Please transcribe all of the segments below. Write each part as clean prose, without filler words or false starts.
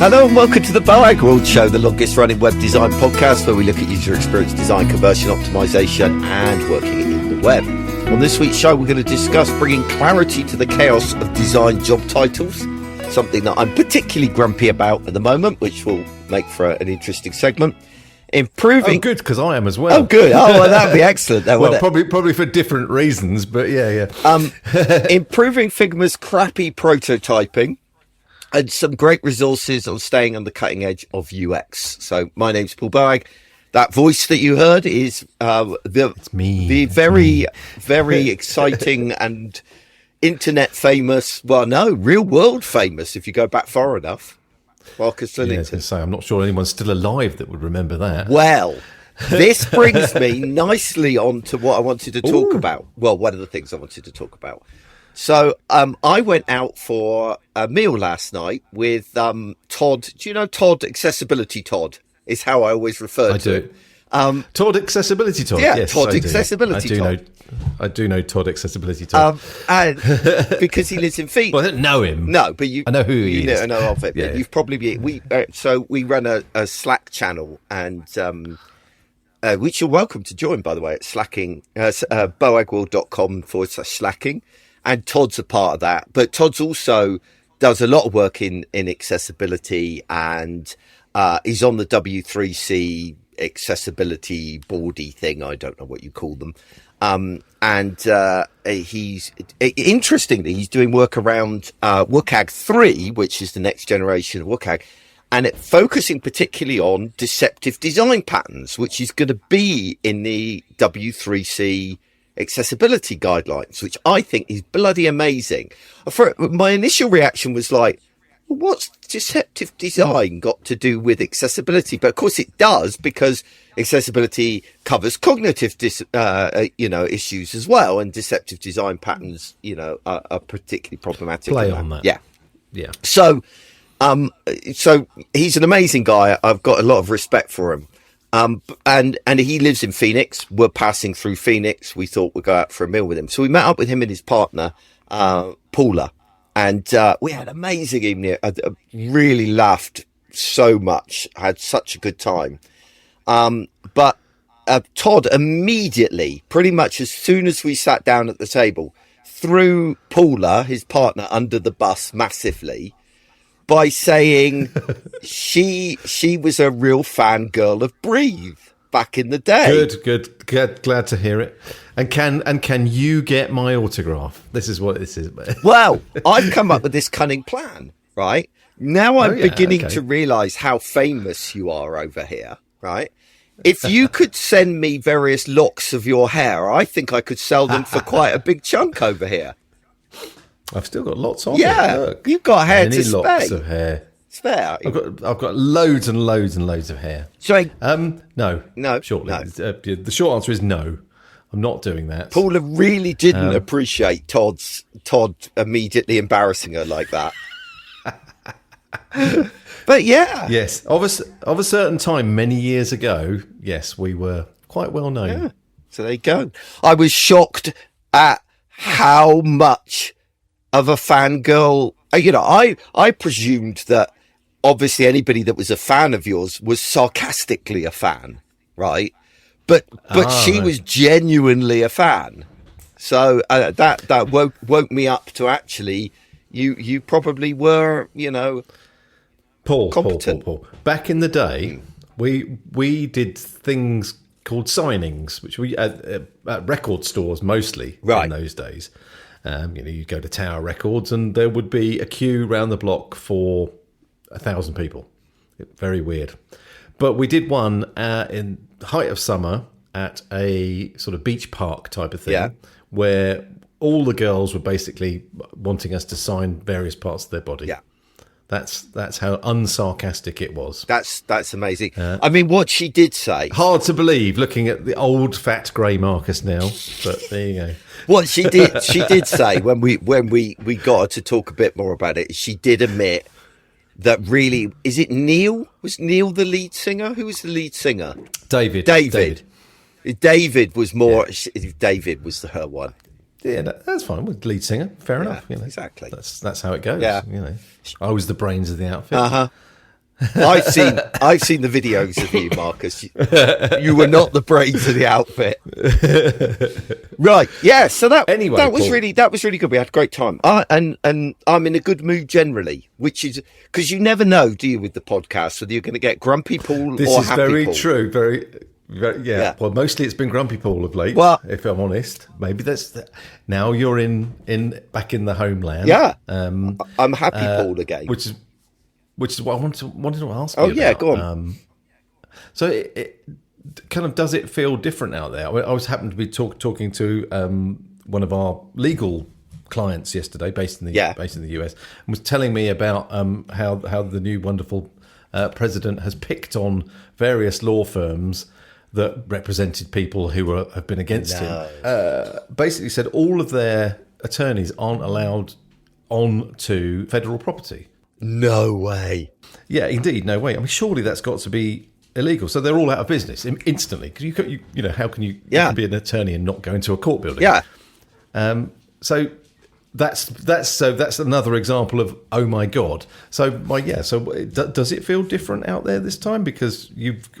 Hello and welcome to the WCAG World Show, the longest running web design podcast where we look at user experience design, conversion optimization and working in the web. On this week's show, we're going to discuss bringing clarity to the chaos of design job titles, something that I'm particularly grumpy about at the moment, which will make for an interesting segment. Improving... Oh, good, because I am as well. Oh, good. Oh, well, that'd be excellent. Then, well, probably for different reasons, but yeah. Improving Figma's crappy prototyping. And some great resources on staying on the cutting edge of UX. So my name's Paul Boag. That voice that you heard is the very exciting and internet famous, well, no, real world famous if you go back far enough, Marcus Lillington. Yeah, I was going to say, I'm not sure anyone's still alive that would remember that. Well, this brings me nicely on to what I wanted to talk about. Well, one of the things I wanted to talk about. So I went out for a meal last night with Todd. Do you know Todd? Accessibility Todd is how I always refer to it. Todd Accessibility Todd. Yeah, yes, Todd Accessibility Todd. I do know Todd Accessibility Todd. And because he lives in Phoenix. Well, I don't know him. No, but I know who he is. I know of it. Yeah. You've probably so we run a Slack channel and which you're welcome to join, by the way, at slacking boagworld.com/slacking. And Todd's a part of that, but Todd's also does a lot of work in accessibility and he's on the W3C accessibility boardy thing. I don't know what you call them. He's interestingly, he's doing work around WCAG 3, which is the next generation of WCAG, and focusing particularly on deceptive design patterns, which is going to be in the W3C accessibility guidelines, which I think is bloody amazing. My initial reaction was like, well, what's deceptive design got to do with accessibility? But of course it does, because accessibility covers cognitive issues as well, and deceptive design patterns are particularly problematic. Play on that. Yeah. So he's an amazing guy. I've got a lot of respect for him. And he lives in Phoenix. We're passing through Phoenix. We thought we'd go out for a meal with him. So we met up with him and his partner, Paula. And, we had an amazing evening. I really laughed so much. I had such a good time. But Todd immediately, pretty much as soon as we sat down at the table, threw Paula, his partner, under the bus massively, by saying she was a real fangirl of Breathe back in the day. Good. Glad to hear it. And can you get my autograph? This is what this is. Well, I've come up with this cunning plan, right? Now I'm beginning to realise how famous you are over here, right? If you could send me various locks of your hair, I think I could sell them for quite a big chunk over here. I've still got lots on. Yeah, look. You've got hair to spare. Lots of hair. Spare. I've got loads and loads and loads of hair. So no. Shortly, no. The short answer is no. I'm not doing that. Paula really didn't appreciate Todd immediately embarrassing her like that. But yeah, yes, of a certain time many years ago, yes, we were quite well known. Yeah. So there you go. I was shocked at how much of a fangirl, I presumed that obviously anybody that was a fan of yours was sarcastically a fan, right? But she was genuinely a fan. So that woke me up to actually, you probably were, competent. Paul. Back in the day, we did things called signings, which we at record stores mostly in those days. You go to Tower Records and there would be a queue round the block for 1,000 people. Very weird. But we did one in the height of summer at a sort of beach park type of thing, where all the girls were basically wanting us to sign various parts of their body. Yeah. That's how unsarcastic it was. That's amazing. I mean, what she did say. Hard to believe looking at the old fat grey Marcus now, but there you go. What she did say when we got her to talk a bit more about it, she did admit that really, is it Neil? Was Neil the lead singer? Who was the lead singer? David was more. David was her one. Yeah, that's fine. With lead singer, fair enough. Exactly. That's how it goes. Yeah. I was the brains of the outfit. I've seen the videos of you, Marcus. You were not the brains of the outfit, right? Yeah. So that was really good. We had a great time, and I'm in a good mood generally, which is because you never know, do you, with the podcast, whether you're going to get grumpy Paul this or is happy very Paul. true. Very, yeah. Well, mostly it's been grumpy Paul of late. Well, if I'm honest, maybe now you're back in the homeland. Yeah. I'm happy Paul again, which is what I wanted to ask you about. Yeah, go on. So it kind of, does it feel different out there? I was happened to be talking to one of our legal clients yesterday, based in the US, and was telling me about how the new wonderful president has picked on various law firms that represented people who have been against him. Basically said all of their attorneys aren't allowed on to federal property. No way. Yeah, indeed, no way. I mean, surely that's got to be illegal. So they're all out of business instantly. Because you know, how can you can be an attorney and not go into a court building? Yeah. So that's another example of, oh my God. So does it feel different out there this time because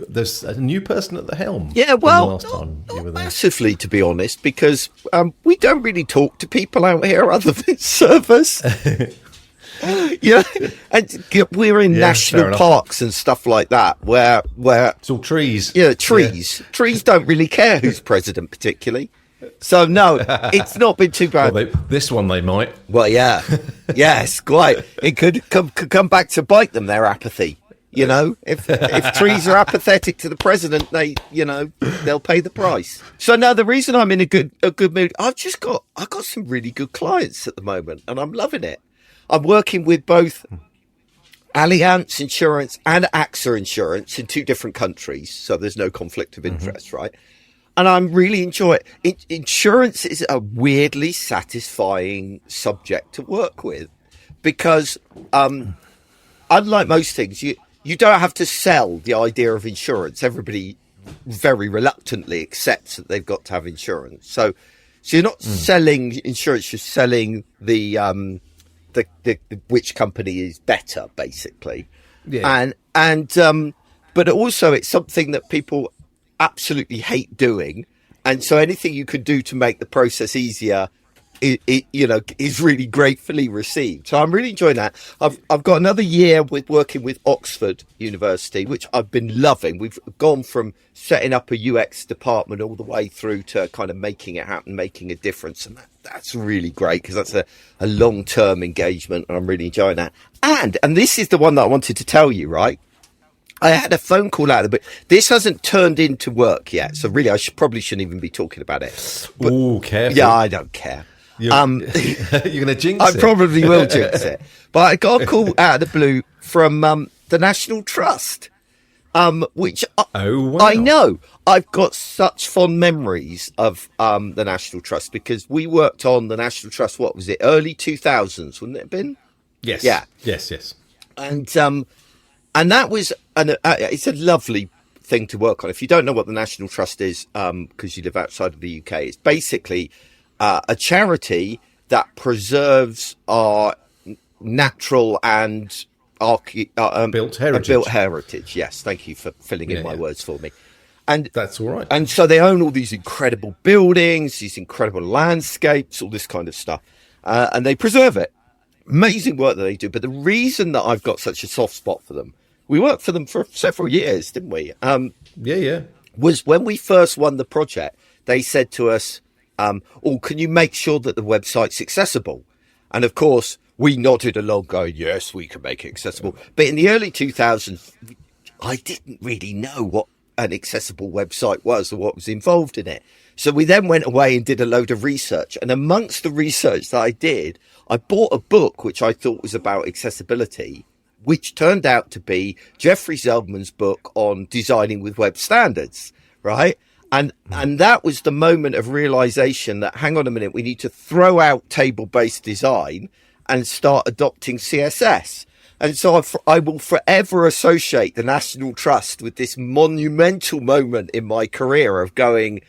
there's a new person at the helm? Yeah, well, last time you were there? Massively, to be honest, because we don't really talk to people out here other than servers. Yeah, and we're in national parks and stuff like that, where it's all trees. Yeah, trees. Yeah. Trees don't really care who's president particularly. So no, it's not been too bad. Well, this one they might. Well, yeah, yes, quite. It could come back to bite them. Their apathy, you know. If trees are apathetic to the president, they'll pay the price. So now the reason I'm in a good mood, I've got some really good clients at the moment, and I'm loving it. I'm working with both Allianz Insurance and AXA Insurance in 2 different countries, so there's no conflict of interest, right? And I'm really enjoying it. Insurance is a weirdly satisfying subject to work with because, unlike most things, you don't have to sell the idea of insurance. Everybody very reluctantly accepts that they've got to have insurance. So you're not selling insurance; you're selling the which company is better, basically. Yeah. And but also it's something that people absolutely hate doing, and so anything you could do to make the process easier is really gratefully received. So I'm really enjoying that. I've got another year with working with Oxford University, which I've been loving. We've gone from setting up a UX department all the way through to kind of making it happen, making a difference, and that's really great because that's a long-term engagement, and I'm really enjoying that. And this is the one that I wanted to tell you, right? I had a phone call out of the, but this hasn't turned into work yet. So really, I probably shouldn't even be talking about it. Oh, careful. Yeah, I don't care. You're going to jinx it. I probably will jinx it. But I got a call out of the blue from the National Trust, which I know. I've got such fond memories of the National Trust because we worked on the National Trust, what was it, early 2000s, wouldn't it have been? Yes. Yeah. Yes. And that was, it's a lovely thing to work on. If you don't know what the National Trust is, because you live outside of the UK, it's basically a charity that preserves our natural and built heritage. Built heritage. Yes, thank you for filling in my words for me. And that's all right. And so they own all these incredible buildings, these incredible landscapes, all this kind of stuff, and they preserve it. Amazing work that they do. But the reason that I've got such a soft spot for them, we worked for them for several years, didn't we? Was when we first won the project, they said to us, can you make sure that the website's accessible? And of course, we nodded along going, yes, we can make it accessible. But in the early 2000s, I didn't really know what an accessible website was or what was involved in it. So we then went away and did a load of research. And amongst the research that I did, I bought a book which I thought was about accessibility, which turned out to be Jeffrey Zeldman's book on designing with web standards, right? And that was the moment of realization that, hang on a minute, we need to throw out table-based design and start adopting CSS. And so I will forever associate the National Trust with this monumental moment in my career of going,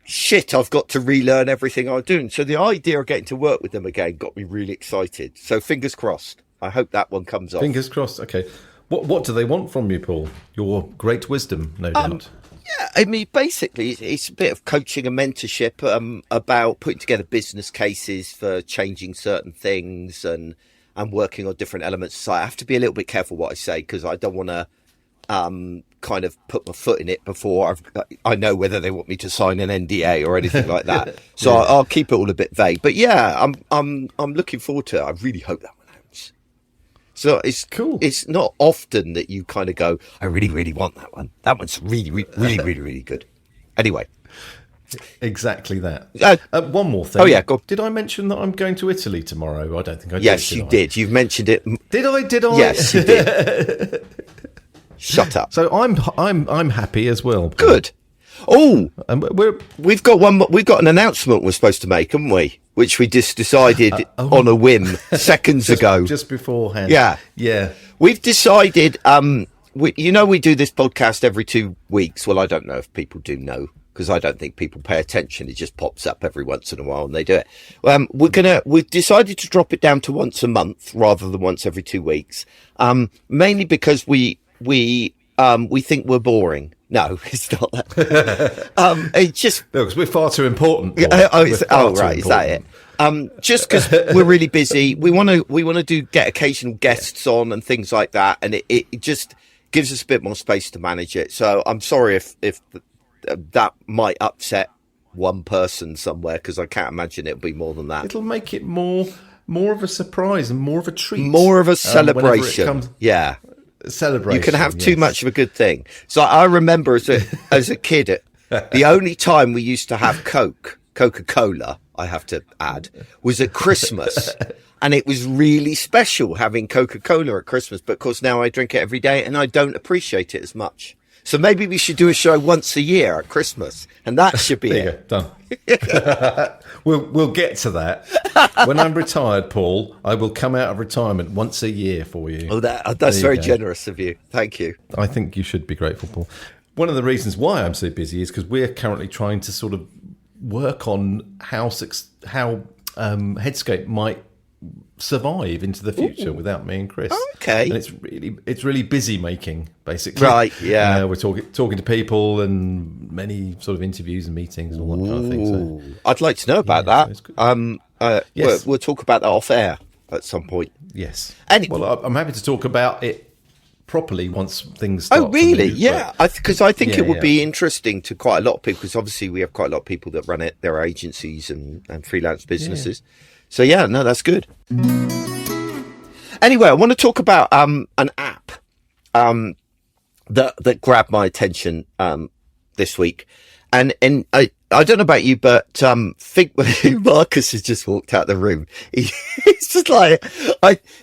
shit, I've got to relearn everything I'm doing. So the idea of getting to work with them again got me really excited. So fingers crossed. I hope that one comes off. Fingers crossed. Okay. What do they want from you, Paul? Your great wisdom, no doubt. Yeah, I mean, basically, it's a bit of coaching and mentorship about putting together business cases for changing certain things and working on different elements of society. I have to be a little bit careful what I say because I don't want to kind of put my foot in it before I know whether they want me to sign an NDA or anything like that. So yeah. I'll keep it all a bit vague. But yeah, I'm looking forward to it. I really hope that one happens. So it's cool. It's not often that you kind of go, I really, really want that one. That one's really, really, really, really, really good. Anyway. Exactly that. One more thing. Oh, yeah. Go. Did I mention that I'm going to Italy tomorrow? I don't think I did. Yes, you did. You've mentioned it. Did I? Yes, you did. Shut up. So I'm happy as well. Good. Oh, we've got one. We've got an announcement we're supposed to make, haven't we? Which we just decided on a whim seconds ago, just beforehand. Yeah. We've decided. We do this podcast every 2 weeks. Well, I don't know if people do know because I don't think people pay attention. It just pops up every once in a while and they do it. We've decided to drop it down to once a month rather than once every 2 weeks. Mainly because we think we're boring. No, it's not that. It's just because we're far too important. Right, is that it? Just because we're really busy, we want to get occasional guests on and things like that, and it just gives us a bit more space to manage it. So I'm sorry if that might upset one person somewhere because I can't imagine it'll be more than that. It'll make it more of a surprise and more of a treat, more of a celebration. Yeah. Celebration. You can have too much of a good thing. So I remember as a kid, the only time we used to have Coca-Cola, I have to add, was at Christmas. And it was really special having Coca-Cola at Christmas. But of course now I drink it every day and I don't appreciate it as much. So maybe we should do a show once a year at Christmas, and that should be it. Done. We'll get to that when I'm retired, Paul. I will come out of retirement once a year for you. Oh, that's very generous of you. Thank you. I think you should be grateful, Paul. One of the reasons why I'm so busy is because we're currently trying to sort of work on how Headscape might survive into the future without me and Chris. Okay. And it's really busy making, basically. Right, yeah. We're talking to people and many sort of interviews and meetings and all that kind of thing. So, I'd like to know about that. Yes. We'll talk about that off air at some point. Yes. Anyway. Well, I'm happy to talk about it properly once things start. Oh, really? Yeah. Because I think it would be absolutely interesting to quite a lot of people, because obviously we have quite a lot of people that run their agencies and freelance businesses. Yeah. So, yeah, no, that's good. Anyway, I want to talk about an app that grabbed my attention this week. And I don't know about you, but Figma, Marcus has just walked out the room. He's just like,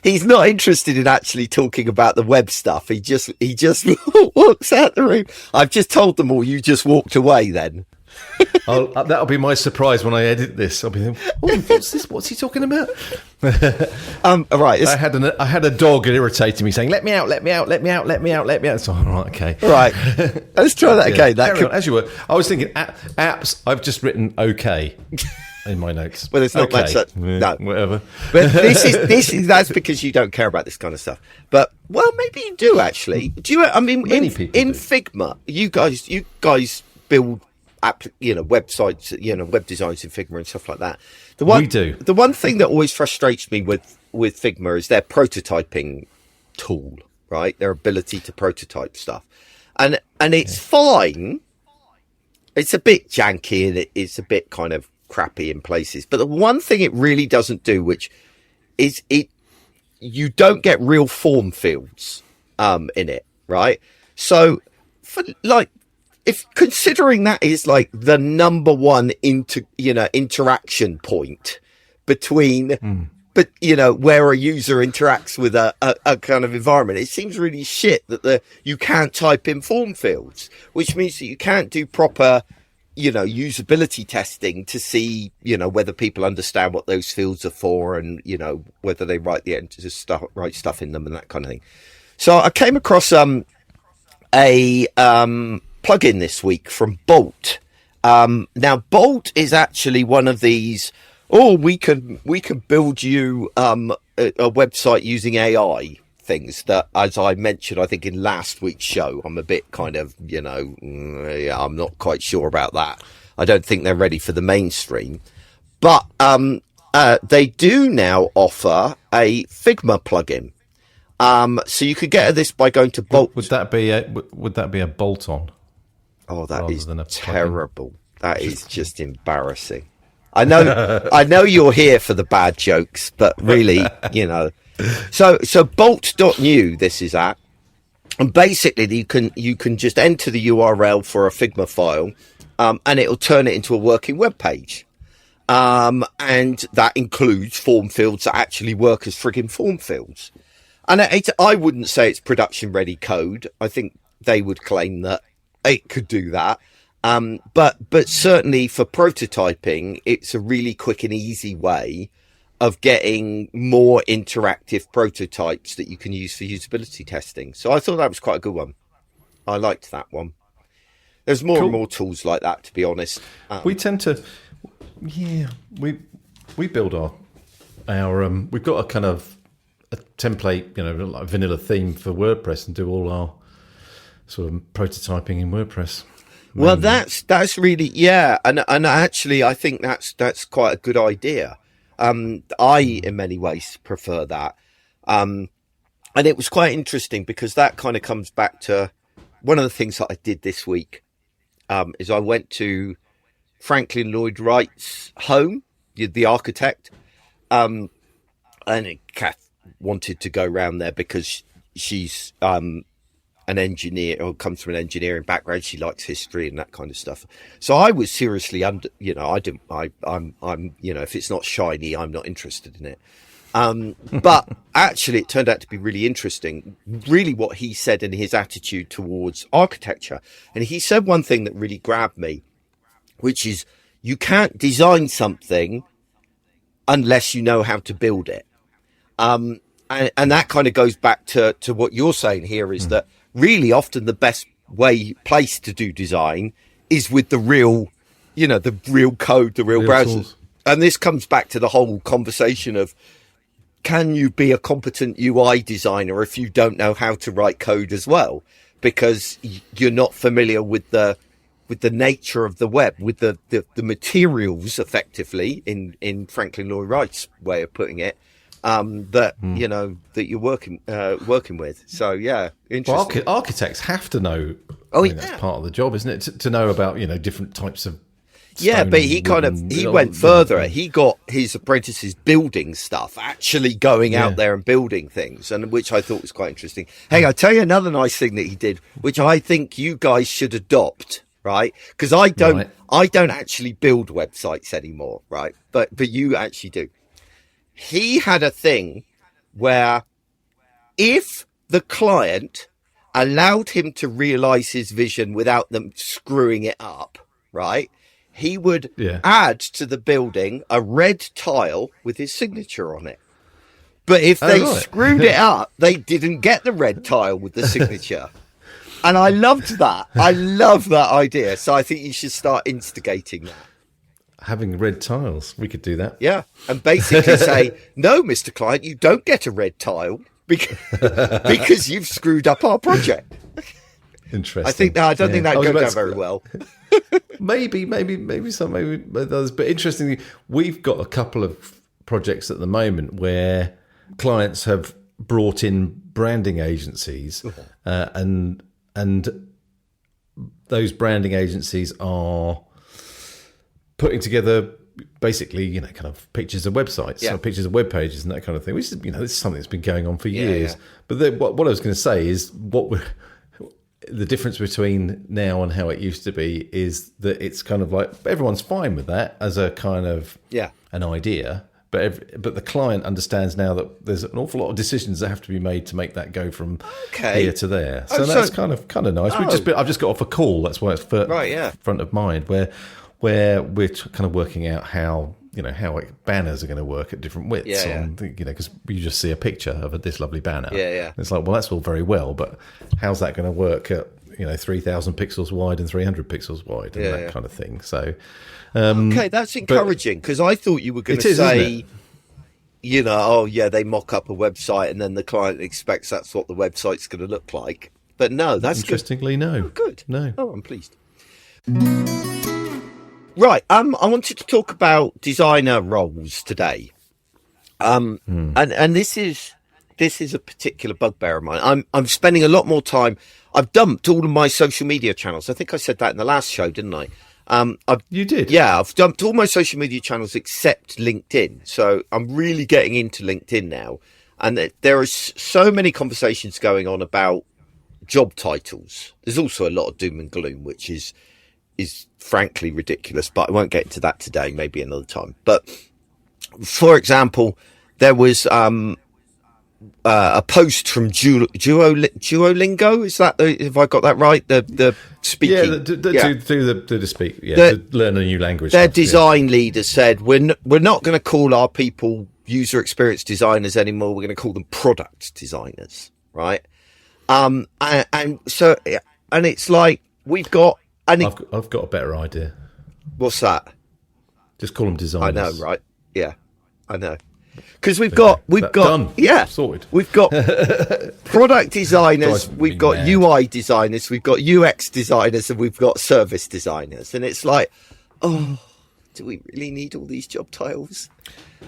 he's not interested in actually talking about the web stuff. He just walks out the room. I've just told them all, you just walked away then. That'll be my surprise when I edit this. I'll be thinking, what's this? What's he talking about? Right. I had a dog irritating me, saying, "Let me out! Let me out! Let me out! Let me out! Let me out!" So, all right, okay, right. Let's try that again. As you were, I was thinking apps. I've just written "okay" in my notes. Well, there's not much. No, whatever. But that's because you don't care about this kind of stuff. But maybe you do actually. Do you? I mean, in Figma, you guys build websites, web designs in Figma and stuff like that. We do. The one thing that always frustrates me with Figma is their prototyping tool, right? Their ability to prototype stuff. And it's fine. It's a bit janky and it's a bit kind of crappy in places. But the one thing it really doesn't do, which is you don't get real form fields in it, right? So for if considering that is like the number one interaction point between, where a user interacts with a kind of environment, it seems really shit that you can't type in form fields, which means that you can't do proper, usability testing to see, whether people understand what those fields are for and, whether they write right stuff in them and that kind of thing. So I came across a plugin this week from Bolt. Now Bolt is actually one of these, we can build you a website using AI things that, as I mentioned, I think in last week's show, I'm a bit kind of, I'm not quite sure about that. I don't think they're ready for the mainstream. But they do now offer a Figma plugin. So you could get this by going to Bolt. Would that be a bolt-on? Oh, that is terrible. That is just embarrassing. I know you're here for the bad jokes, but really, So bolt.new this is at, and basically you can just enter the URL for a Figma file, and it'll turn it into a working web page. And that includes form fields that actually work as frigging form fields. And I wouldn't say it's production ready code. I think they would claim that it could do that. But certainly for prototyping, it's a really quick and easy way of getting more interactive prototypes that you can use for usability testing. So I thought that was quite a good one. I liked that one. There's more and more tools like that, to be honest. We tend to, we build our we've got a kind of a template, like a vanilla theme for WordPress, and do all our sort of prototyping in WordPress. Well, that's really, and actually I think that's quite a good idea. I in many ways prefer that, and it was quite interesting because that kind of comes back to one of the things that I did this week. Is I went to Franklin Lloyd Wright's home, the architect, and Kath wanted to go round there because she's an engineer, or comes from an engineering background. She likes history and that kind of stuff. So I was seriously I'm if it's not shiny, I'm not interested in it. But actually it turned out to be really interesting, really what he said in his attitude towards architecture. And he said one thing that really grabbed me, which is you can't design something unless you know how to build it. And that kind of goes back to what you're saying here, is that really often the best place to do design is with the real, the real code, the real browsers. Tools. And this comes back to the whole conversation of, can you be a competent UI designer if you don't know how to write code as well? Because you're not familiar with the nature of the web, with the materials, effectively, in Franklin Lloyd Wright's way of putting it, that you're working with. So yeah, interesting. Well, architects have to know. That's part of the job, isn't it? To know about different types of. Yeah, but he went further. He got his apprentices building stuff, actually going out there and building things, and which I thought was quite interesting. Hey, I'll tell you another nice thing that he did, which I think you guys should adopt, right? Because I don't actually build websites anymore, right? But you actually do. He had a thing where if the client allowed him to realize his vision without them screwing it up, right? He would add to the building a red tile with his signature on it. But if they screwed it up, they didn't get the red tile with the signature. And I loved that. I love that idea. So I think you should start instigating that. Having red tiles, we could do that. Yeah. And basically say, no, Mr. Client, you don't get a red tile because you've screwed up our project. Interesting. I don't think that would go down very well. maybe others. But interestingly, we've got a couple of projects at the moment where clients have brought in branding agencies, and those branding agencies are putting together basically, kind of pictures of websites, so pictures of web pages and that kind of thing, which is, this is something that's been going on for years. Yeah. But what I was going to say is the difference between now and how it used to be is that it's kind of like everyone's fine with that as a kind of an idea, but the client understands now that there's an awful lot of decisions that have to be made to make that go from here to there. So that's kind of nice. I've just got off a call. That's why it's front of mind where we're kind of working out how banners are going to work at different widths. Because you just see a picture of this lovely banner. It's like, well, that's all very well, but how's that going to work at 3,000 pixels wide and 300 pixels wide and that kind of thing. So that's encouraging, because I thought you were going to say oh yeah, they mock up a website and then the client expects that's what the website's going to look like. But no, that's interestingly good. No. Oh, good. No. Oh, I'm pleased. Right. I wanted to talk about designer roles today. And this is a particular bugbear of mine. I'm spending a lot more time. I've dumped all of my social media channels. I think I said that in the last show, didn't I? You did? Yeah, I've dumped all my social media channels except LinkedIn. So I'm really getting into LinkedIn now. And there are so many conversations going on about job titles. There's also a lot of doom and gloom, which is frankly ridiculous, but I won't get into that today, maybe another time. But for example, there was a post from Duolingo. Is that have I got that right? The speaking, to learn a new language. Their design leader said, "We're not going to call our people user experience designers anymore. We're going to call them product designers, right?" And it's like we've got. I've got a better idea. What's that? Just call them designers. I know, right? Yeah, I know. Because we've got done. Yeah, sorted. We've got product designers, we've got UI designers, we've got UX designers, and we've got service designers. And it's like, oh, do we really need all these job titles?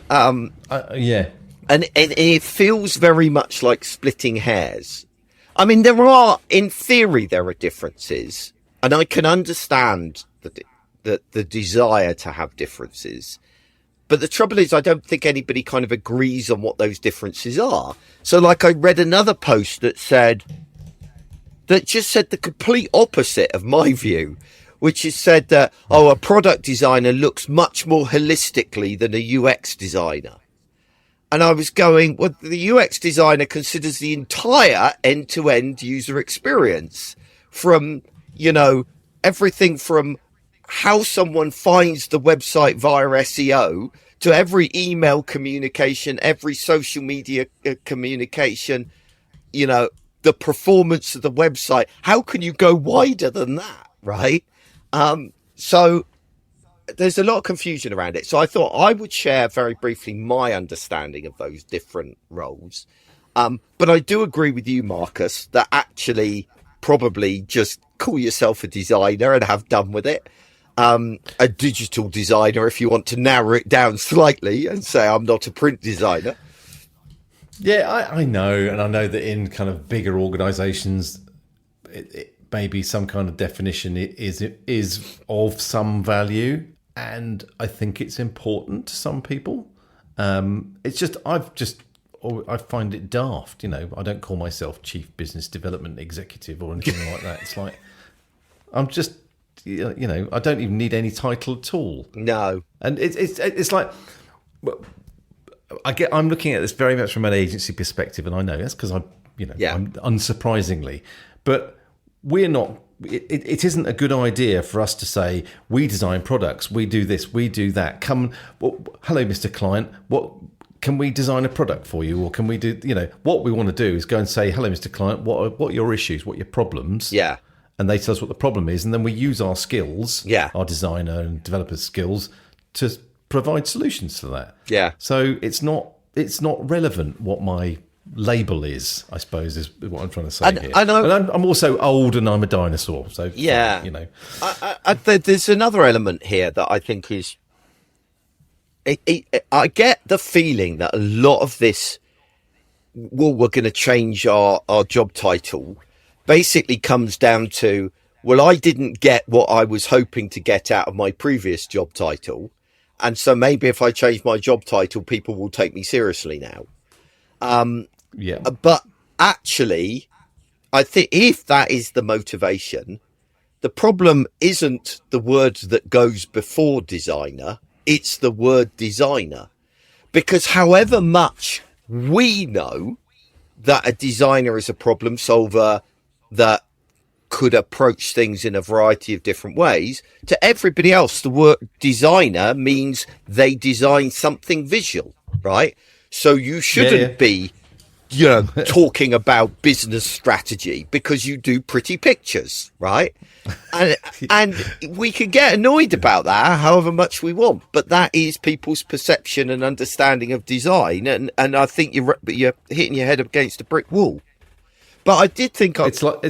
Yeah. And it feels very much like splitting hairs. I mean, in theory, there are differences, and I can understand the desire to have differences. But the trouble is, I don't think anybody kind of agrees on what those differences are. So, like, I read another post that just said the complete opposite of my view, which is said that, a product designer looks much more holistically than a UX designer. And I was going, well, the UX designer considers the entire end-to-end user experience from, everything from how someone finds the website via SEO to every email communication, every social media communication, the performance of the website. How can you go wider than that, right? So there's a lot of confusion around it. So I thought I would share very briefly my understanding of those different roles. But I do agree with you, Marcus, that actually probably just call yourself a designer and have done with it. A digital designer, if you want to narrow it down slightly and say I'm not a print designer. Yeah, I know. And I know that in kind of bigger organizations, it maybe some kind of definition is of some value. And I think it's important to some people. It's just, I find it daft. I don't call myself Chief Business Development Executive or anything like that. It's like, I'm just, I don't even need any title at all. No. And it's like, I'm looking at this very much from an agency perspective, and I know that's because I'm unsurprisingly, but we're not. It isn't a good idea for us to say we design products, we do this, we do that. Hello, Mr. Client, what can we design a product for you, or can we do? What we want to do is go and say, hello, Mr. Client, what are your issues, what are your problems? Yeah. And they tell us what the problem is, and then we use our skills, our designer and developer skills, to provide solutions to that. Yeah. So it's not relevant what my label is, I suppose, is what I'm trying to say here. I know. And I'm also old, and I'm a dinosaur. So yeah, there's another element here that I think is. I get the feeling that a lot of this, we're going to change our job title, basically comes down to, well, I didn't get what I was hoping to get out of my previous job title. And so maybe if I change my job title, people will take me seriously now. But actually, I think if that is the motivation, the problem isn't the word that goes before designer. It's the word designer. Because however much we know that a designer is a problem solver that could approach things in a variety of different ways, to everybody else, the word designer means they design something visual, right? So you shouldn't be talking about business strategy because you do pretty pictures, right? And we can get annoyed about that however much we want, but that is people's perception and understanding of design, and I think you're hitting your head against a brick wall. But I did think it's like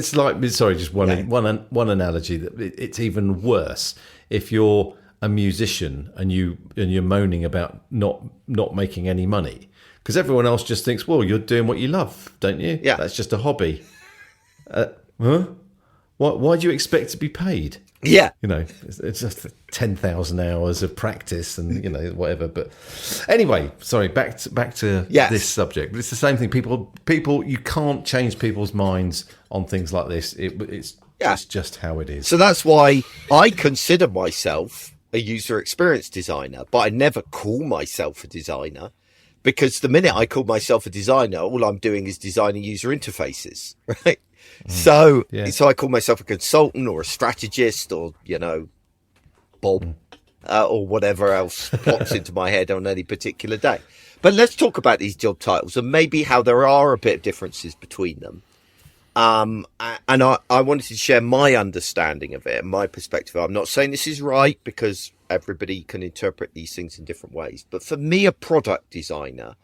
sorry, just one analogy that it's even worse if you're a musician and you're moaning about not making any money, because everyone else just thinks, well, you're doing what you love, don't you? Yeah, that's just a hobby. Huh? Why do you expect to be paid? Yeah, it's just 10,000 hours of practice and whatever. But anyway, sorry, back to this subject. But it's the same thing. People, you can't change people's minds on things like this. It's just how it is. So that's why I consider myself a user experience designer, but I never call myself a designer, because the minute I call myself a designer, all I'm doing is designing user interfaces, right? So I call myself a consultant or a strategist or, Bob, or whatever else pops into my head on any particular day. But let's talk about these job titles and maybe how there are a bit of differences between them. And I wanted to share my understanding of it and my perspective. I'm not saying this is right, because everybody can interpret these things in different ways. But for me, a product designer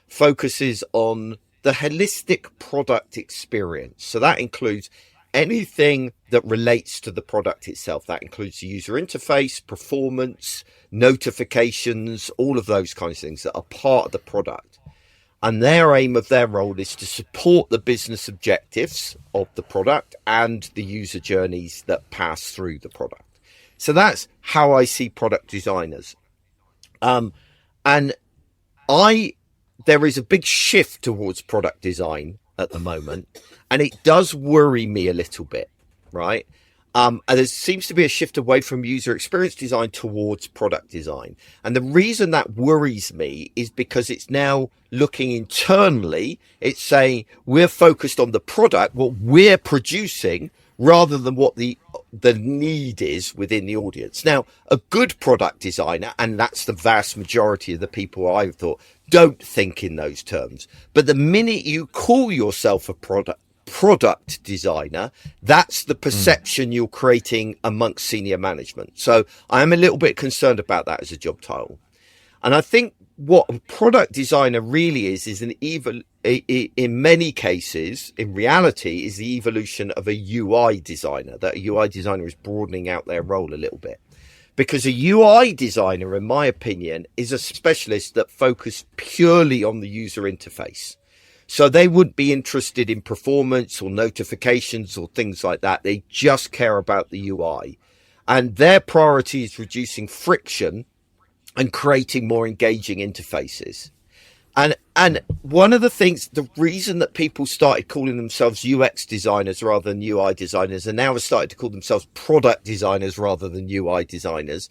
focuses on the holistic product experience. So that includes anything that relates to the product itself. That includes the user interface, performance, notifications, all of those kinds of things that are part of the product. And their aim of their role is to support the business objectives of the product and the user journeys that pass through the product. So that's how I see product designers. There is a big shift towards product design at the moment, and it does worry me a little bit, right? And there seems to be a shift away from user experience design towards product design. And the reason that worries me is because it's now looking internally. It's saying we're focused on the product, what we're producing, rather than what the need is within the audience. Now, a good product designer, and that's the vast majority of the people I've thought, don't think in those terms. But the minute you call yourself a product designer, that's the perception you're creating amongst senior management. So I am a little bit concerned about that as a job title. And I think what a product designer really is in many cases, in reality, is the evolution of a UI designer. That a UI designer is broadening out their role a little bit. Because a UI designer, in my opinion, is a specialist that focuses purely on the user interface. So they wouldn't be interested in performance or notifications or things like that. They just care about the UI. And their priority is reducing friction and creating more engaging interfaces. And one of the things, the reason that people started calling themselves UX designers rather than UI designers, and now have started to call themselves product designers rather than UI designers,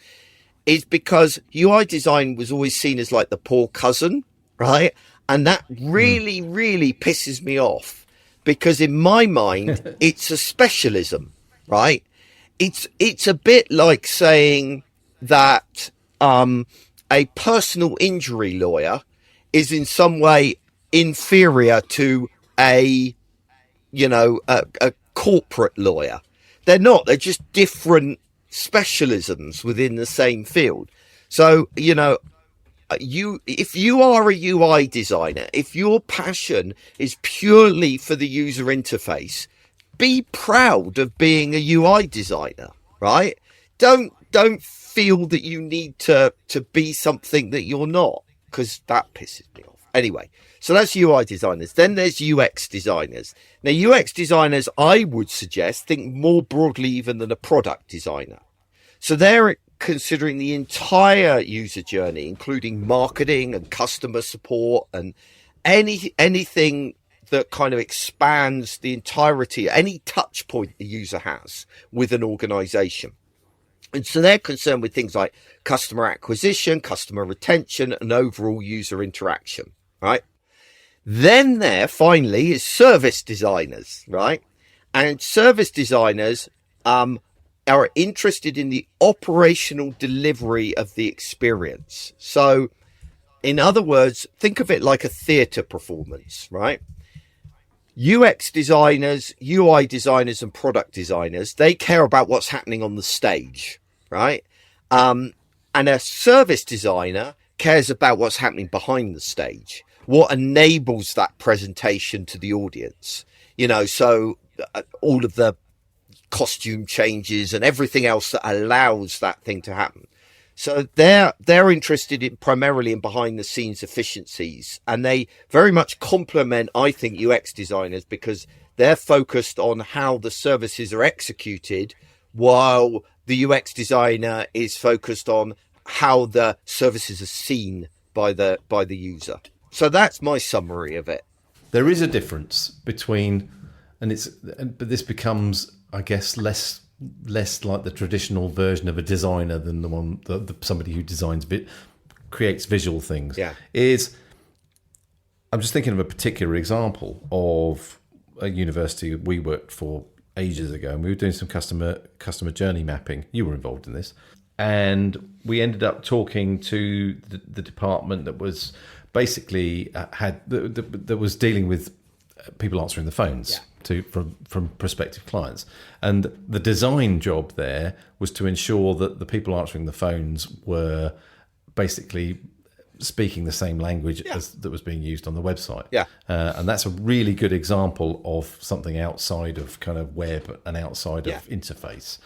is because UI design was always seen as like the poor cousin, right? And that really, really pisses me off, because in my mind, it's a specialism, right? It's a bit like saying that a personal injury lawyer is in some way inferior to a corporate lawyer. They're not. They're just different specialisms within the same field. So, if you are a UI designer, if your passion is purely for the user interface, be proud of being a UI designer, right? Don't feel that you need to be something that you're not, because that pisses me off. Anyway, so that's UI designers. Then there's UX designers. Now, UX designers, I would suggest, think more broadly even than a product designer. So they're considering the entire user journey, including marketing and customer support and anything that kind of expands the entirety, any touch point the user has with an organization. And so they're concerned with things like customer acquisition, customer retention, and overall user interaction, right? Then there, finally, is service designers, right? And service designers are interested in the operational delivery of the experience. So In other words, think of it like a theatre performance, right? UX designers, UI designers, and product designers, they care about what's happening on the stage, right? And a service designer cares about what's happening behind the stage, what enables that presentation to the audience. So all of the costume changes and everything else that allows that thing to happen. So they're interested primarily in behind the scenes efficiencies, and they very much complement, I think, UX designers, because they're focused on how the services are executed, while the UX designer is focused on how the services are seen by the user. So that's my summary of it. There is a difference between, but this becomes, I guess, less like the traditional version of a designer than the one somebody who creates visual things. Yeah. I'm just thinking of a particular example of a university we worked for ages ago, and we were doing some customer journey mapping. You were involved in this, and we ended up talking to the department that was basically that was dealing with people answering the phones. Yeah. From prospective clients, and the design job there was to ensure that the people answering the phones were basically speaking the same language as that was being used on the website. Yeah, and that's a really good example of something outside of kind of web and outside of interface.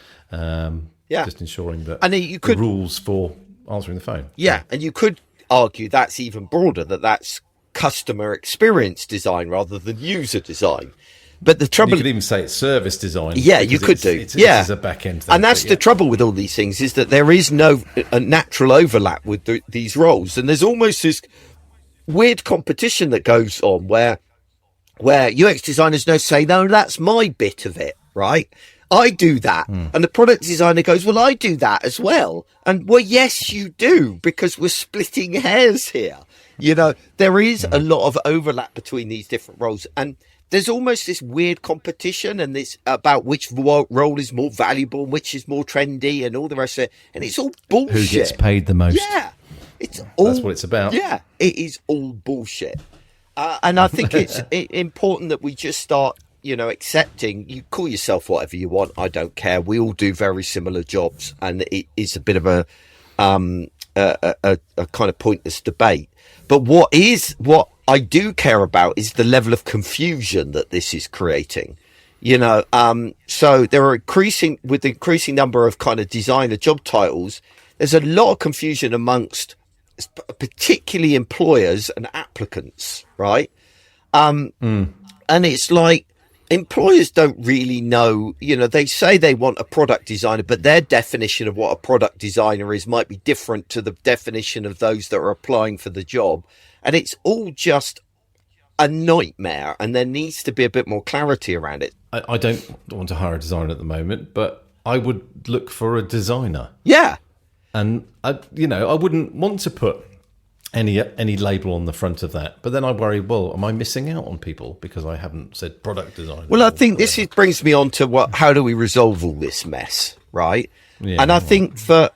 Just ensuring that the rules for answering the phone. Yeah, and you could argue that's even broader, that's customer experience design rather than user design. But the trouble, you could even say it's service design. Yeah, you could do. It's a back end thing. And that's the trouble with all these things, is that there is no a natural overlap with these roles, and there's almost this weird competition that goes on where UX designers say, no, that's my bit of it, right? I do that. And the product designer goes, well, I do that as well. And well, yes, you do, because we're splitting hairs here. There is a lot of overlap between these different roles, and there's almost this weird competition and this about which role is more valuable, which is more trendy, and all the rest of it. And it's all bullshit. Who gets paid the most? Yeah, that's what it's about. Yeah, it is all bullshit. And I think it's important that we just start, accepting. You call yourself whatever you want. I don't care. We all do very similar jobs, and it is a bit of a kind of pointless debate. But what I do care about is the level of confusion that this is creating. So there are with the increasing number of kind of designer job titles, there's a lot of confusion amongst particularly employers and applicants, right? And it's like employers don't really know, they say they want a product designer, but their definition of what a product designer is might be different to the definition of those that are applying for the job. And it's all just a nightmare, and there needs to be a bit more clarity around it. I don't want to hire a designer at the moment, but I would look for a designer. Yeah. And, I wouldn't want to put any label on the front of that. But then I worry, well, am I missing out on people because I haven't said product designer? Well, I think brings me on to how do we resolve all this mess, right? Yeah, and I think for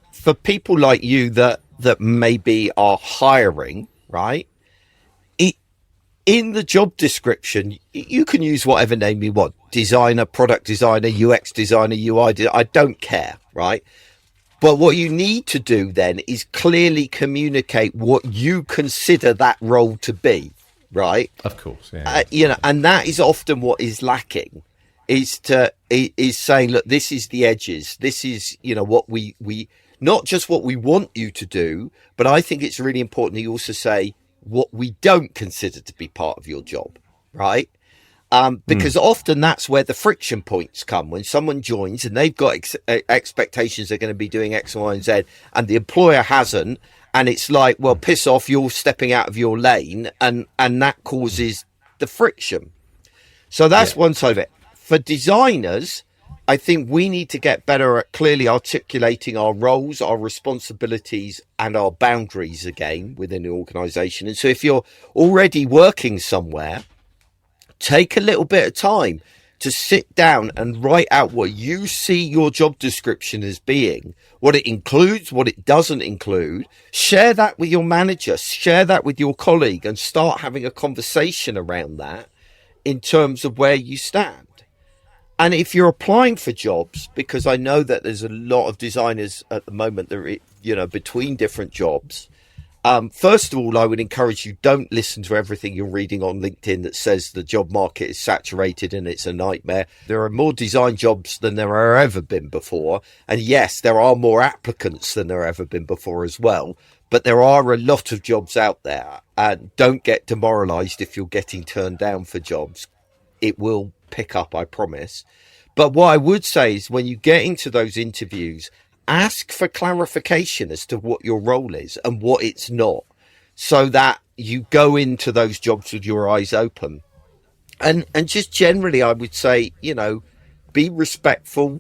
people like you that maybe are hiring, right? In the job description, you can use whatever name you want. Designer, product designer, UX designer, UI designer. I don't care, right? But what you need to do then is clearly communicate what you consider that role to be, right? Of course, yeah. And that is often what is lacking, is saying, look, this is the edges. This is, what we not just what we want you to do, but I think it's really important that you also say what we don't consider to be part of your job, right? Because often that's where the friction points come when someone joins and they've got expectations they're going to be doing X, Y, and Z, and the employer hasn't. And it's like, well, piss off, you're stepping out of your lane, and that causes the friction. So that's one side of it. For designers, I think we need to get better at clearly articulating our roles, our responsibilities, and our boundaries again within the organisation. And so if you're already working somewhere, take a little bit of time, to sit down and write out what you see your job description as being, what it includes, what it doesn't include. Share that with your manager, share that with your colleague, and start having a conversation around that in terms of where you stand. And if you're applying for jobs, because I know that there's a lot of designers at the moment that are, you know, between different jobs. First of all, I would encourage you, don't listen to everything you're reading on LinkedIn that says the job market is saturated and it's a nightmare. There are more design jobs than there have ever been before. And yes, there are more applicants than there have ever been before as well. But there are a lot of jobs out there. And don't get demoralized if you're getting turned down for jobs. It will pick up, I promise. But what I would say is when you get into those interviews, ask for clarification as to what your role is and what it's not, so that you go into those jobs with your eyes open. And just generally, I would say, you know, be respectful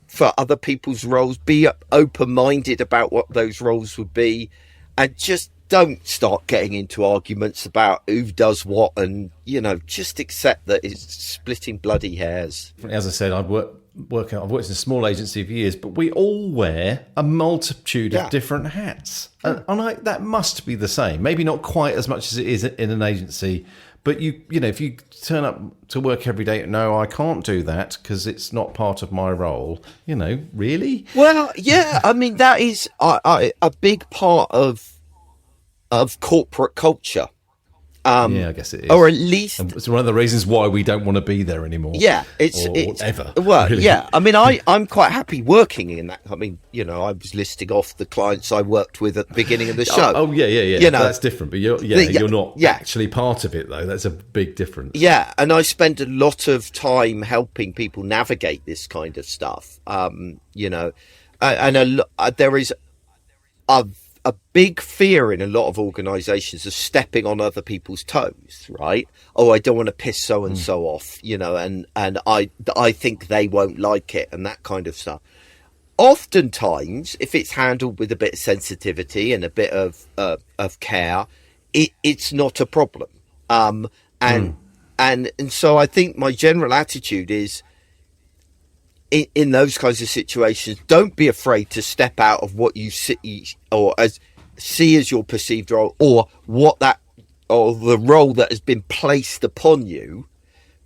for other people's roles, be open-minded about what those roles would be, and just don't start getting into arguments about who does what, and, you know, just accept that it's splitting bloody hairs. As I said, I've worked in a small agency for years, but we all wear a multitude of different hats. And that must be the same. Maybe not quite as much as it is in an agency, but you know, if you turn up to work every day, no, I can't do that because it's not part of my role. You know, really? Well, yeah. I mean, that is a big part of corporate culture. Yeah, I guess it is. Or at least it's one of the reasons why we don't want to be there anymore. Yeah, it's ever. Well, really. Yeah. I mean, I'm quite happy working in that. I mean, you know, I was listing off the clients I worked with at the beginning of the show. Oh yeah. You know, that's different. But you're not actually part of it, though. That's a big difference. Yeah, and I spend a lot of time helping people navigate this kind of stuff. You know, and there is a big fear in a lot of organizations of stepping on other people's toes, right? Oh, I don't want to piss so and so off, you know, and I think they won't like it, and that kind of stuff. Oftentimes, if it's handled with a bit of sensitivity and a bit of care, it's not a problem. And so I think my general attitude is, in those kinds of situations, don't be afraid to step out of what you see or see as your perceived role, or the role that has been placed upon you.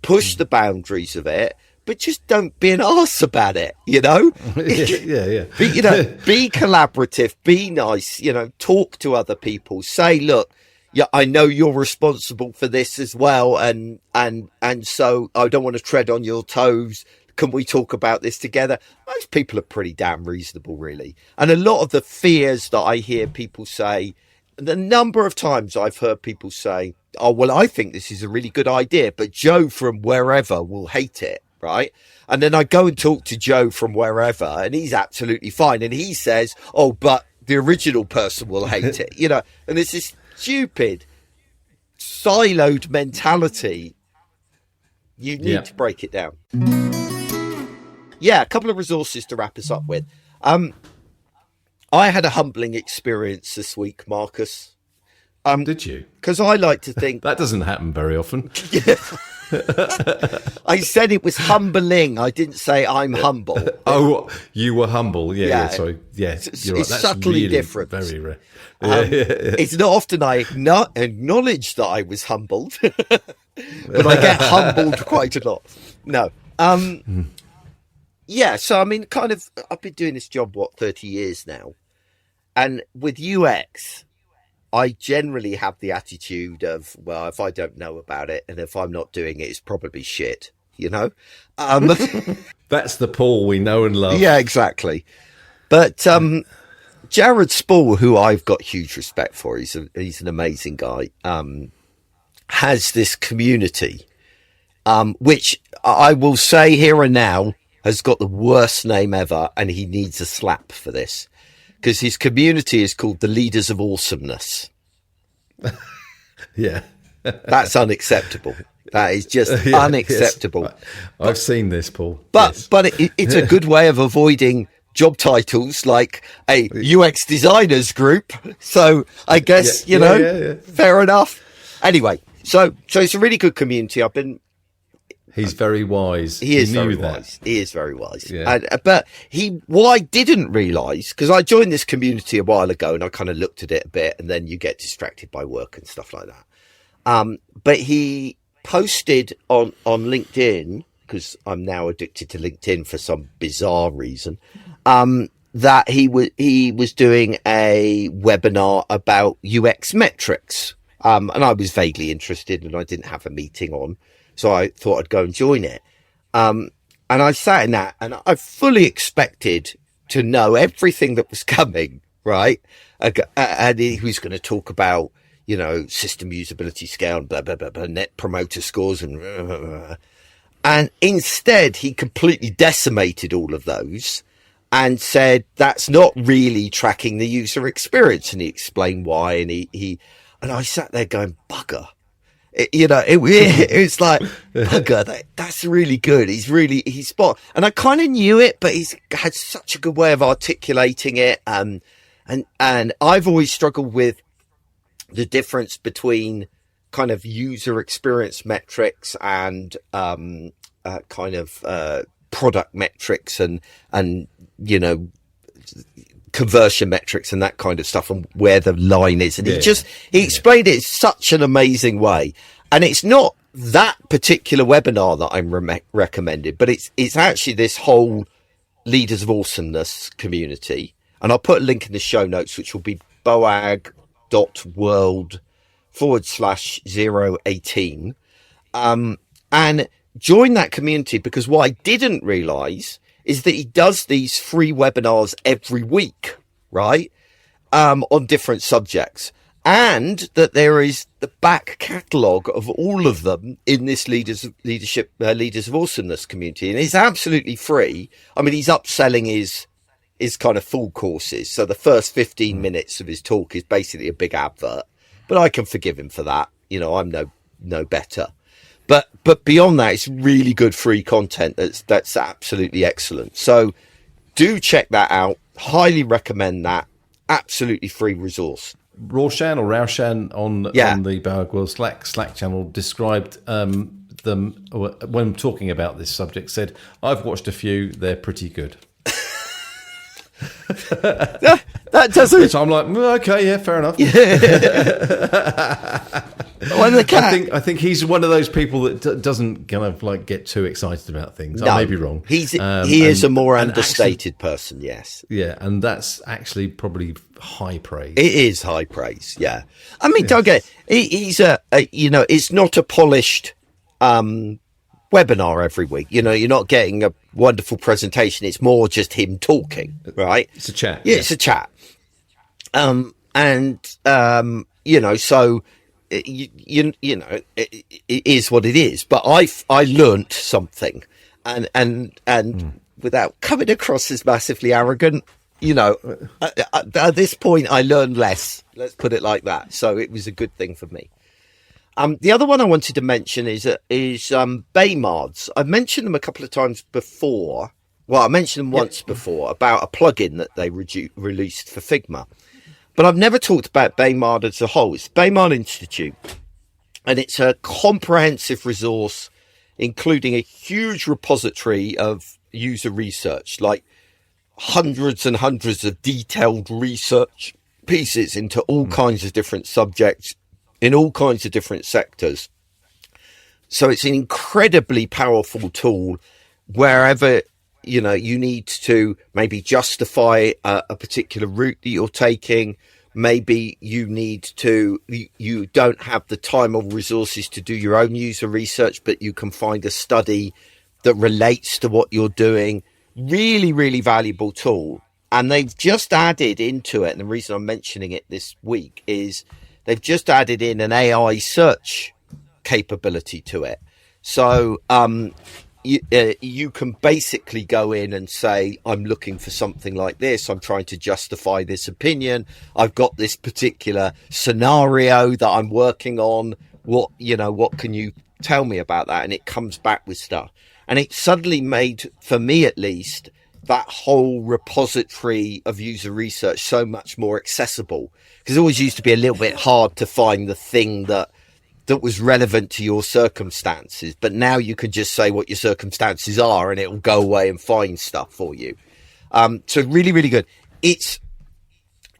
Push the boundaries of it, but just don't be an arse about it, you know? Yeah. Be collaborative, be nice, you know, talk to other people, say, look, yeah, I know you're responsible for this as well, and so I don't want to tread on your toes. Can we talk about this together? Most people are pretty damn reasonable, really. And a lot of the fears that I hear people say, the number of times I've heard people say, oh, well, I think this is a really good idea, but Joe from wherever will hate it, right? And then I go and talk to Joe from wherever, and he's absolutely fine. And he says, oh, but the original person will hate it, you know? And it's this stupid, siloed mentality. You need to break it down. Yeah, a couple of resources to wrap us up with. I had a humbling experience this week, Marcus. Did you? Because I like to think... That doesn't happen very often. I said it was humbling. I didn't say I'm humble. Oh, you were humble. Yeah. Sorry. Yeah, you're right. It's That's subtly really different. Very rare. It's not often I acknowledge that I was humbled, but I get humbled quite a lot. No. Yeah, so I mean, kind of, I've been doing this job, 30 years now. And with UX, I generally have the attitude of, well, if I don't know about it and if I'm not doing it, it's probably shit, you know? That's the Paul we know and love. Yeah, exactly. But Jared Spall, who I've got huge respect for, he's an amazing guy, has this community, which I will say here and now has got the worst name ever, and he needs a slap for this, because his community is called the Leaders of Awesomeness. Yeah. That's unacceptable. That is just unacceptable. Yes. I've seen this, Paul. But it's a good way of avoiding job titles like a UX designers group. So I guess, fair enough. Anyway, so it's a really good community. I've been He's very wise. He is very wise. He is very wise. Yeah. But what I didn't realise, because I joined this community a while ago and I kind of looked at it a bit, and then you get distracted by work and stuff like that. But he posted on LinkedIn, because I'm now addicted to LinkedIn for some bizarre reason, that he was doing a webinar about UX metrics. And I was vaguely interested, and I didn't have a meeting on. So I thought I'd go and join it. And I sat in that, and I fully expected to know everything that was coming, right? And he was going to talk about, system usability scale and blah, blah, blah, blah, net promoter scores and blah, blah, blah. And instead, he completely decimated all of those and said, that's not really tracking the user experience. And he explained why. And I sat there going, bugger. It was like, bugger, that's really good. He's spot. And I kind of knew it, but he's had such a good way of articulating it. And I've always struggled with the difference between kind of user experience metrics and product metrics and conversion metrics and that kind of stuff, and where the line is. And he explained it in such an amazing way. And it's not that particular webinar that I'm recommended, but it's actually this whole Leaders of Awesomeness community. And I'll put a link in the show notes, which will be boag.world/018. And join that community, because what I didn't realize is that he does these free webinars every week, right? On different subjects, and that there is the back catalogue of all of them in this Leaders of Awesomeness community. And it's absolutely free. I mean, he's upselling his kind of full courses. So the first 15 minutes of his talk is basically a big advert, but I can forgive him for that. I'm no better. But beyond that, it's really good free content. That's absolutely excellent. So do check that out. Highly recommend that. Absolutely free resource. Raushan on the Boag World Slack channel described them when talking about this subject. Said, "I've watched a few. They're pretty good." That doesn't. So I'm like, okay, yeah, fair enough. I think he's one of those people that doesn't kind of like get too excited about things. No, I may be wrong. He is a more understated person. Yes. Yeah, and that's actually probably high praise. It is high praise. Yeah. I mean, don't get he's it's not a polished webinar every week. You're not getting a wonderful presentation. It's more just him talking, right? It's a chat. Yeah, it's a chat. So it is what it is. But I learnt something, and without coming across as massively arrogant, at this point I learned less. Let's put it like that. So it was a good thing for me. The other one I wanted to mention is Baymards. I've mentioned them a couple of times before. Well, I mentioned them once before about a plugin that they released for Figma. But I've never talked about Baymard as a whole. It's Baymard Institute. And it's a comprehensive resource, including a huge repository of user research, like hundreds and hundreds of detailed research pieces into all kinds of different subjects, in all kinds of different sectors. So it's an incredibly powerful tool wherever, you need to maybe justify a particular route that you're taking. Maybe you don't have the time or resources to do your own user research, but you can find a study that relates to what you're doing. Really, really valuable tool. And they've just added into it, and the reason I'm mentioning it this week is they've just added in an AI search capability to it. So you can basically go in and say, I'm looking for something like this. I'm trying to justify this opinion. I've got this particular scenario that I'm working on. What can you tell me about that? And it comes back with stuff. And it suddenly made, for me at least, that whole repository of user research so much more accessible. Because it always used to be a little bit hard to find the thing that that was relevant to your circumstances. But now you can just say what your circumstances are and it will go away and find stuff for you. So really, really good. It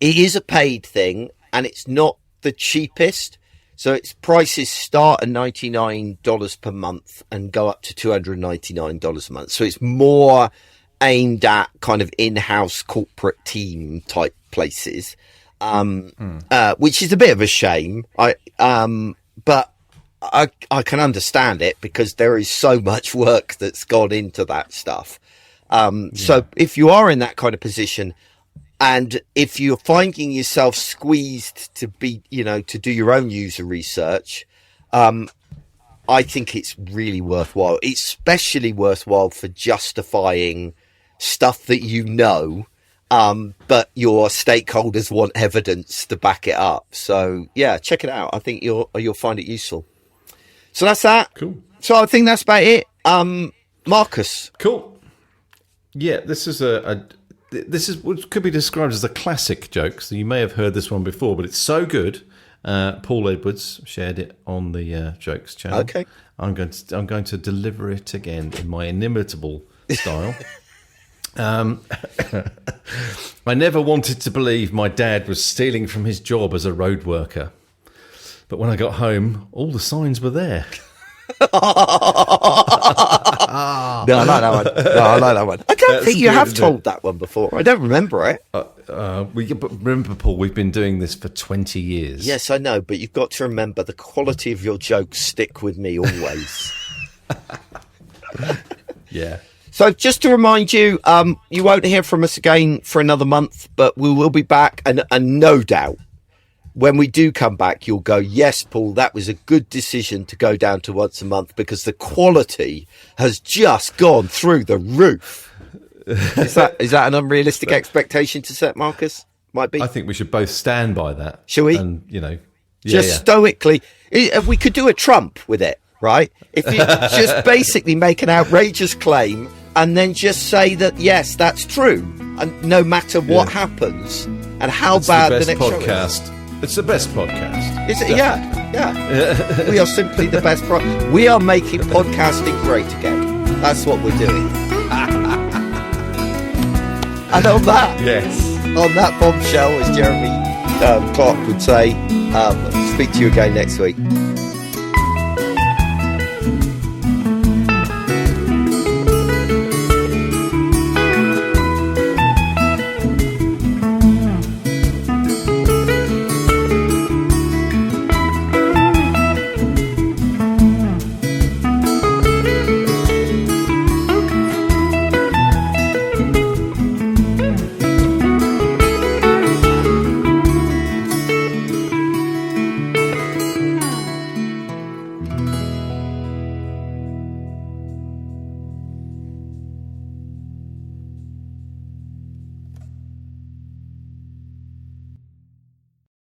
is a paid thing, and it's not the cheapest. So its prices start at $99 per month and go up to $299 a month. So it's more aimed at kind of in-house corporate team type places, which is a bit of a shame. But I can understand it, because there is so much work that's gone into that stuff. So if you are in that kind of position, and if you're finding yourself squeezed to be, to do your own user research, I think it's really worthwhile. It's especially worthwhile for justifying stuff that but your stakeholders want evidence to back it up. So yeah, check it out. I think you'll find it useful. So that's that. Cool. So I think that's about it. Marcus. Cool. Yeah, this is this is what could be described as a classic joke. So you may have heard this one before, but it's so good. Paul Edwards shared it on the Jokes channel. Okay. I'm going to deliver it again in my inimitable style. I never wanted to believe my dad was stealing from his job as a road worker, but when I got home, all the signs were there. No, I like that one. I don't think you have told that one before. I don't remember it. Remember, Paul, we've been doing this for 20 years. Yes, I know, but you've got to remember the quality of your jokes stick with me always. Yeah. So just to remind you, you won't hear from us again for another month, but we will be back, and no doubt, when we do come back, you'll go, yes, Paul, that was a good decision to go down to once a month, because the quality has just gone through the roof. Is that an unrealistic expectation to set, Marcus? Might be. I think we should both stand by that. Shall we? And, stoically. If we could do a Trump with it, right? If you just basically make an outrageous claim and then just say that, yes, that's true. And no matter what happens and how bad the next podcast. show is. It's the best podcast. Is it? Yeah. We are simply the best. We are making podcasting great again. That's what we're doing. And on that bombshell, as Jeremy Clark would say, speak to you again next week.